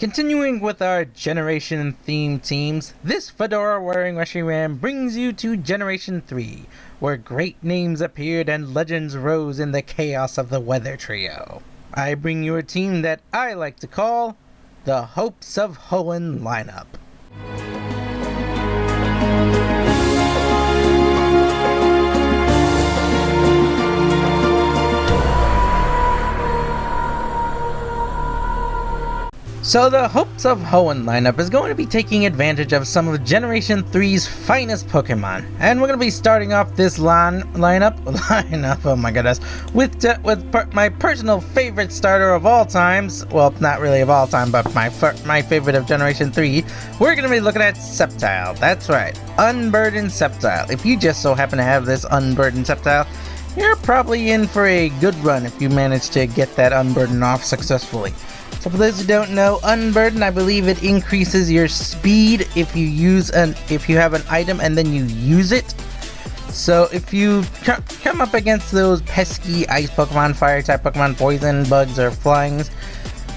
Continuing with our Generation themed teams, this fedora-wearing Reshiram brings you to Generation 3, where great names appeared and legends rose in the chaos of the Weather Trio. I bring you a team that I like to call the Hopes of Hoenn lineup. So the Hopes of Hoenn lineup is going to be taking advantage of some of Generation 3's finest Pokemon. And we're going to be starting off this lineup, oh my goodness, with my personal favorite starter of all times. Well, not really of all time, but my favorite of Generation 3. We're going to be looking at Sceptile. That's right, Unburdened Sceptile. If you just so happen to have this Unburdened Sceptile, you're probably in for a good run if you manage to get that Unburden off successfully. So for those who don't know, Unburden, I believe it increases your speed if you have an item and then you use it. So if you come up against those pesky ice Pokemon, fire type Pokemon, poison, bugs, or flyings,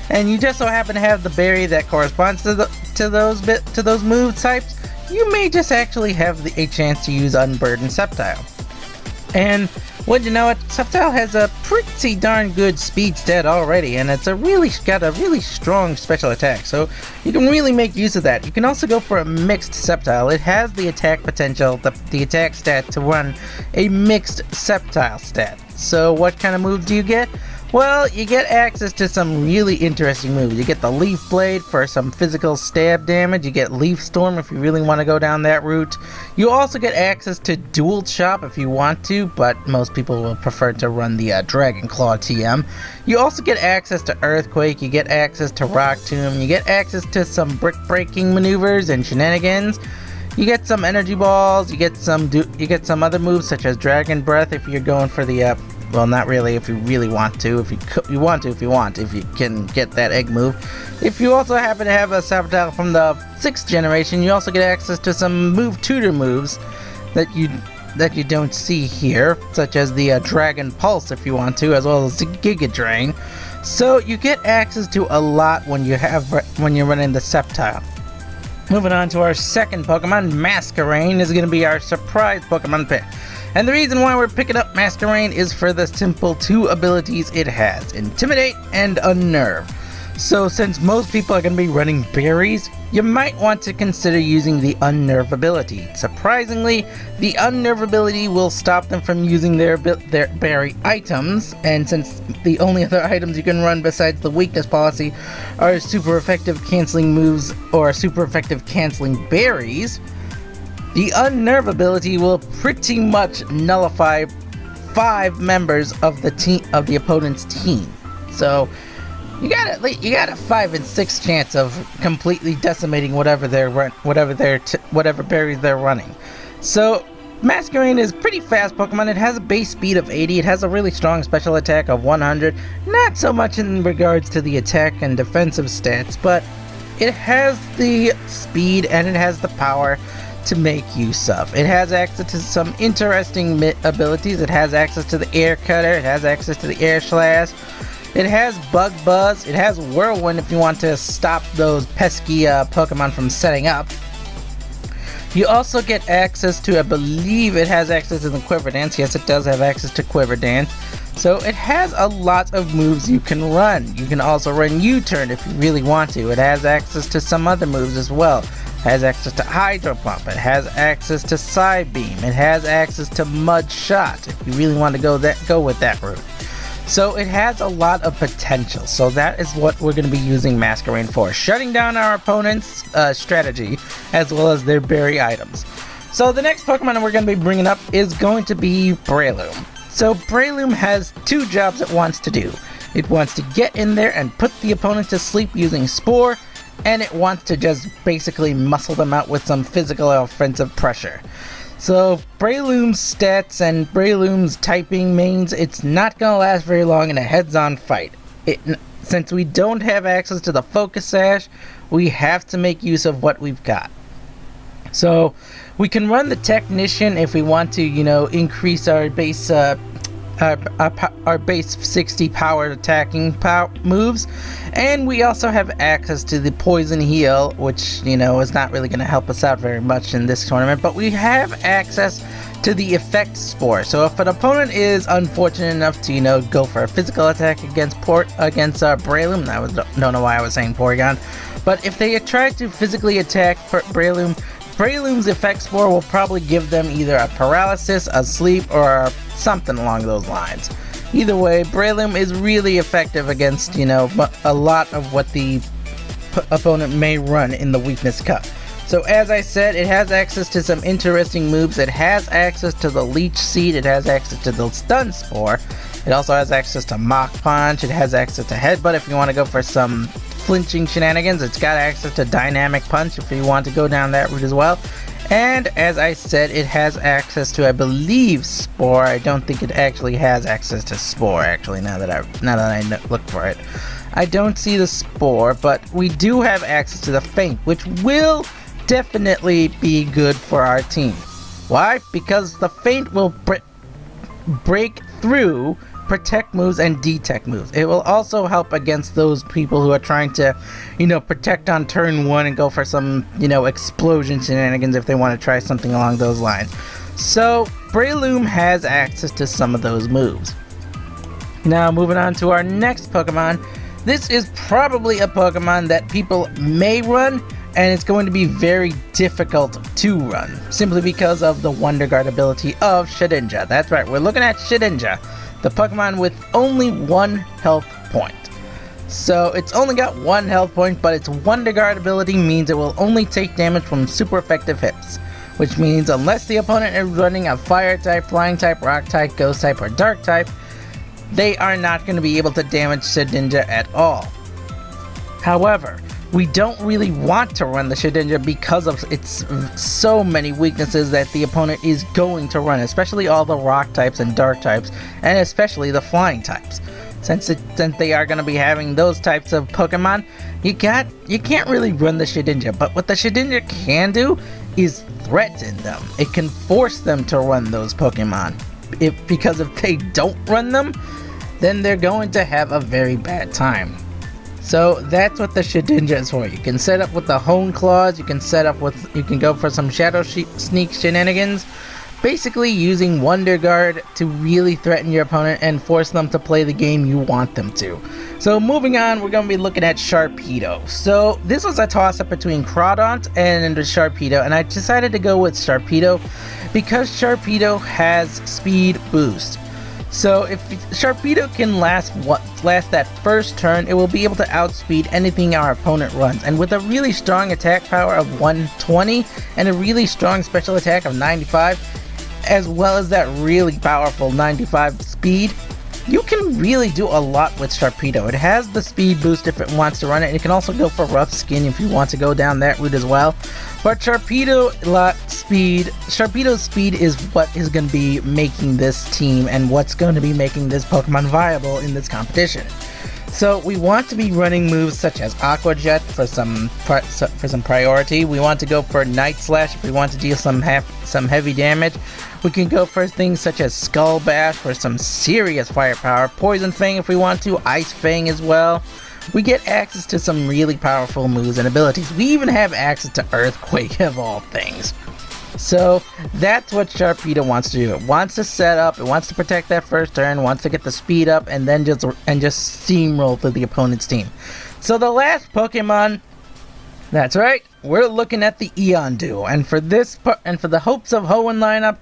and you just so happen to have the berry that corresponds to those move types, you may just actually have a chance to use Unburdened Sceptile. And would you know it, Sceptile has a pretty darn good speed stat already, and it's got a really strong special attack, so you can really make use of that. You can also go for a mixed Sceptile. It has the attack potential, the attack stat to run a mixed Sceptile stat. So what kind of moves do you get? Well, you get access to some really interesting moves. You get the Leaf Blade for some physical stab damage. You get Leaf Storm if you really want to go down that route. You also get access to Dual Chop if you want to, but most people will prefer to run the Dragon Claw TM. You also get access to Earthquake. You get access to Rock Tomb. You get access to some Brick Breaking maneuvers and shenanigans. You get some Energy Balls. You get some other moves such as Dragon Breath if you're going for the well, not really if you really want to. If you can get that egg move. If you also happen to have a Sceptile from the 6th generation, you also get access to some move tutor moves that you don't see here, such as the Dragon Pulse if you want to, as well as the Giga Drain. So you get access to a lot when you're running the Sceptile. Moving on to our second Pokemon, Masquerain is going to be our surprise Pokemon pick. And the reason why we're picking up Masquerain is for the simple two abilities it has, Intimidate and Unnerve. So since most people are going to be running berries, you might want to consider using the Unnerve ability. Surprisingly, the Unnerve ability will stop them from using their berry items, and since the only other items you can run besides the weakness policy are super effective canceling moves or super effective canceling berries, the Unnerve ability will pretty much nullify 5 members of the opponent's team. So you got a 5 in 6 chance of completely decimating whatever berries they're running. So Masquerain is pretty fast Pokemon. It has a base speed of 80. It has a really strong special attack of 100. Not so much in regards to the attack and defensive stats, but it has the speed and it has the power to make use of. It has access to some interesting abilities. It has access to the Air Cutter. It has access to the Air Slash. It has Bug Buzz. It has Whirlwind if you want to stop those pesky Pokemon from setting up. You also get access to, I believe it has access to the Quiver Dance. Yes, it does have access to Quiver Dance. So it has a lot of moves you can run. You can also run U-Turn if you really want to. It has access to some other moves as well. It has access to Hydro Pump. It has access to Side Beam. It has access to Mud Shot if you really want to go with that route. So it has a lot of potential. So that is what we're going to be using Masquerain for, shutting down our opponent's strategy as well as their berry items. So the next Pokemon we're going to be bringing up is going to be Breloom. So Breloom has 2 jobs it wants to do. It wants to get in there and put the opponent to sleep using Spore, and it wants to just basically muscle them out with some physical offensive pressure. So Breloom's stats and Breloom's typing means it's not going to last very long in a heads-on fight. Since we don't have access to the Focus Sash, we have to make use of what we've got. So we can run the Technician if we want to, increase our base our base 60 powered attacking moves, and we also have access to the poison heal, which, you know, is not really going to help us out very much in this tournament, but we have access to the effect spore. So if an opponent is unfortunate enough to, you know, go for a physical attack against Breloom, don't know why I was saying Porygon, but if they try to physically attack Breloom's effect spore will probably give them either a paralysis, a sleep, or something along those lines. Either way, Breloom is really effective against, you know, a lot of what the opponent may run in the weakness cup. So as I said, it has access to some interesting moves. It has access to the Leech Seed. It has access to the Stun Spore. It also has access to Mach Punch. It has access to Headbutt if you want to go for some flinching shenanigans. It's got access to Dynamic Punch if you want to go down that route as well. And as I said, it has access to, I believe, Spore. I don't think it actually has access to Spore, actually, now that I look for it. I don't see the Spore, but we do have access to the Feint, which will definitely be good for our team. Why? Because the Feint will break through protect moves and detect moves. It will also help against those people who are trying to, you know, protect on turn 1 and go for some, you know, explosion shenanigans if they want to try something along those lines. So Breloom has access to some of those moves. Now moving on to our next Pokemon. This is probably a Pokemon that people may run, and it's going to be very difficult to run, simply because of the Wonder Guard ability of Shedinja. That's right, we're looking at Shedinja, the Pokemon with only 1 health point. So it's only got 1 health point, but its Wonder Guard ability means it will only take damage from super effective hits, which means unless the opponent is running a Fire type, Flying type, Rock type, Ghost type, or Dark type, they are not going to be able to damage Shedinja at all. However, we don't really want to run the Shedinja because of its so many weaknesses that the opponent is going to run, especially all the Rock types and Dark types, and especially the Flying types. Since they are going to be having those types of Pokemon, you can't really run the Shedinja. But what the Shedinja can do is threaten them. It can force them to run those Pokemon. Because if they don't run them, then they're going to have a very bad time. So that's what the Shedinja is for. You can set up with the Hone Claws, you can go for some Shadow Sneak shenanigans, basically using Wonder Guard to really threaten your opponent and force them to play the game you want them to. So moving on, we're going to be looking at Sharpedo. So this was a toss-up between Crawdaunt and Sharpedo, and I decided to go with Sharpedo because Sharpedo has speed boost. So if Sharpedo can last that first turn, it will be able to outspeed anything our opponent runs. And with a really strong attack power of 120 and a really strong special attack of 95, as well as that really powerful 95 speed, you can really do a lot with Sharpedo. It has the speed boost if it wants to run it. It can also go for rough skin if you want to go down that route as well. But Sharpedo's speed is what is going to be making this team and what's going to be making this Pokemon viable in this competition. So we want to be running moves such as Aqua Jet for some priority. We want to go for Night Slash if we want to deal some heavy damage. We can go for things such as Skull Bash for some serious firepower. Poison Fang if we want to. Ice Fang as well. We get access to some really powerful moves and abilities. We even have access to Earthquake of all things. So that's what Sharpedo wants to do. It wants to set up, it wants to protect that first turn, wants to get the speed up, and then just steamroll through the opponent's team. So the last Pokemon, that's right, we're looking at the Eon Duo, and for the Hopes of Hoenn lineup,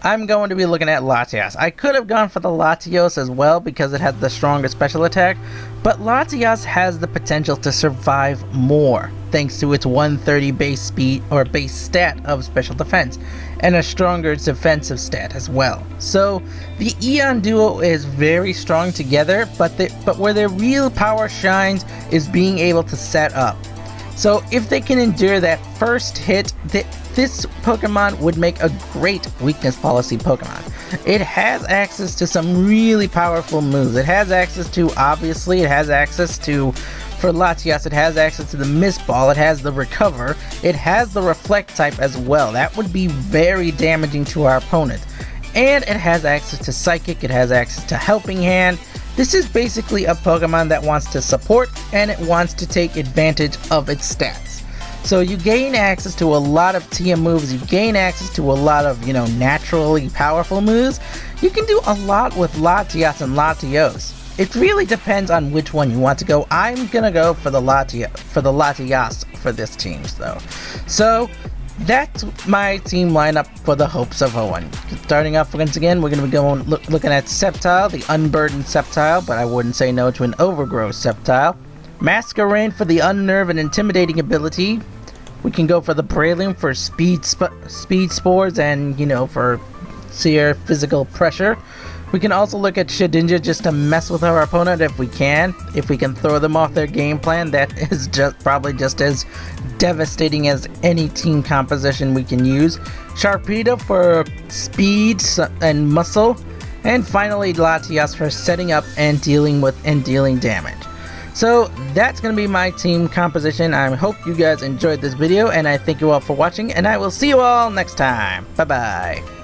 I'm going to be looking at Latias. I could have gone for the Latios as well because it has the stronger special attack, but Latias has the potential to survive more thanks to its 130 base speed or base stat of special defense and a stronger defensive stat as well. So the Eon Duo is very strong together, but where their real power shines is being able to set up. So if they can endure that first hit, this Pokemon would make a great weakness policy Pokemon. It has access to some really powerful moves. It has access to, for Latias, it has access to the Mist Ball, it has the Recover, it has the Reflect type as well. That would be very damaging to our opponent. and it has access to Psychic, it has access to Helping Hand. This is basically a Pokemon that wants to support and it wants to take advantage of its stats. So you gain access to a lot of TM moves, you gain access to a lot of, naturally powerful moves. You can do a lot with Latias and Latios. It really depends on which one you want to go. I'm gonna go for the Latias for this team though. So that's my team lineup for the Hopes of Hoenn. Starting off once again, we're gonna be looking at Sceptile, the unburdened Sceptile, but I wouldn't say no to an overgrowth Sceptile. Masquerain for the unnerve and intimidating ability. We can go for the Breloom for speed spores and for sheer physical pressure. We can also look at Shedinja just to mess with our opponent if we can. If we can throw them off their game plan, that is probably just as devastating as any team composition we can use. Sharpedo for speed and muscle. And finally Latias for setting up and dealing damage. So that's going to be my team composition. I hope you guys enjoyed this video and I thank you all for watching and I will see you all next time. Bye bye.